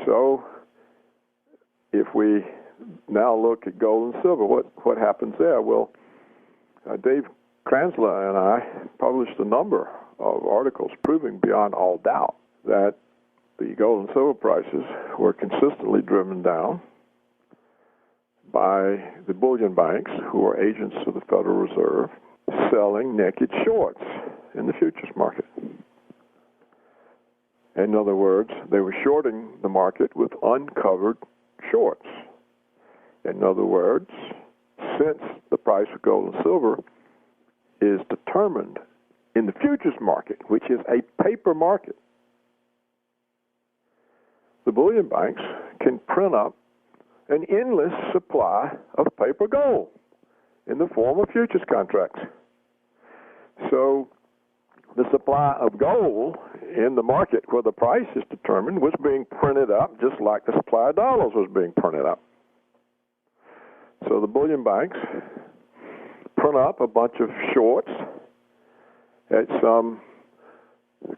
So if we now look at gold and silver, what happens there? Well, Dave Kranzler and I published a number of articles proving beyond all doubt that the gold and silver prices were consistently driven down by the bullion banks, who are agents of the Federal Reserve, selling naked shorts in the futures market. In other words, they were shorting the market with uncovered shorts. In other words, since the price of gold and silver is determined in the futures market, which is a paper market, the bullion banks can print up an endless supply of paper gold in the form of futures contracts. So the supply of gold in the market where the price is determined was being printed up just like the supply of dollars was being printed up. So the bullion banks print up a bunch of shorts at some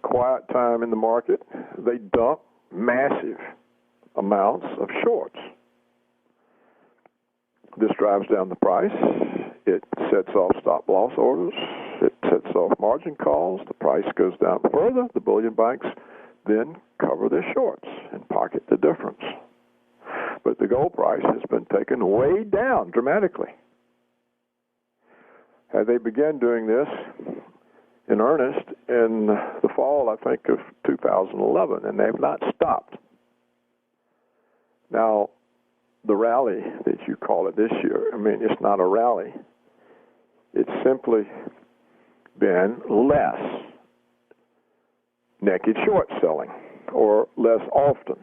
quiet time in the market. They dump massive amounts of shorts. This drives down the price. It sets off stop-loss orders. It sets off margin calls. The price goes down further. The bullion banks then cover their shorts and pocket the difference. But the gold price has been taken way down dramatically. They began doing this in earnest in the fall, I think, of 2011, and they've not stopped. Now, the rally that you call it this year, I mean, it's not a rally. It's simply been less naked short selling, or less often.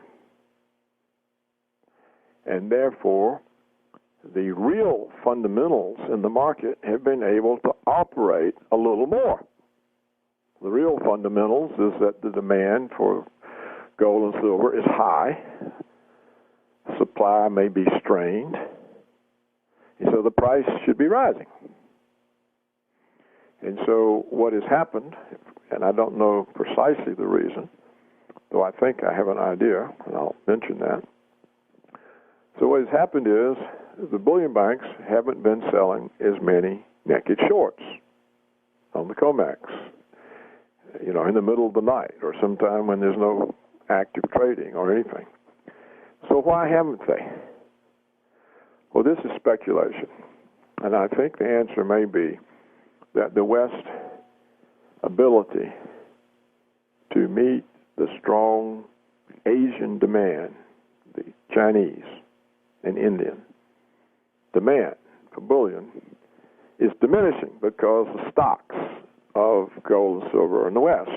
And therefore, the real fundamentals in the market have been able to operate a little more. The real fundamentals is that the demand for gold and silver is high. Supply may be strained. And so the price should be rising. And so what has happened, and I don't know precisely the reason, though I think I have an idea, and I'll mention that. So what has happened is the bullion banks haven't been selling as many naked shorts on the COMEX, in the middle of the night or sometime when there's no active trading or anything. So why haven't they? Well, this is speculation, and I think the answer may be that the West's ability to meet the strong Asian demand, the Chinese and Indian demand for bullion, is diminishing because the stocks of gold and silver in the West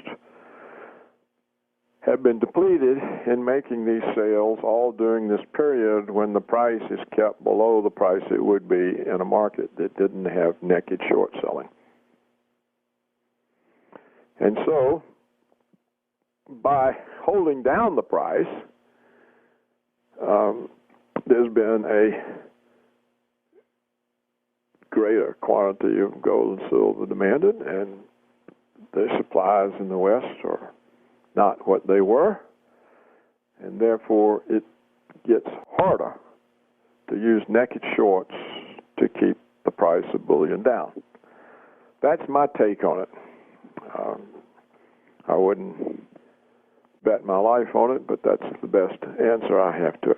have been depleted in making these sales all during this period when the price is kept below the price it would be in a market that didn't have naked short selling. And so, by holding down the price, there's been a greater quantity of gold and silver demanded, and the supplies in the West are not what they were, and therefore it gets harder to use naked shorts to keep the price of bullion down. That's my take on it. I wouldn't bet my life on it, but that's the best answer I have to it.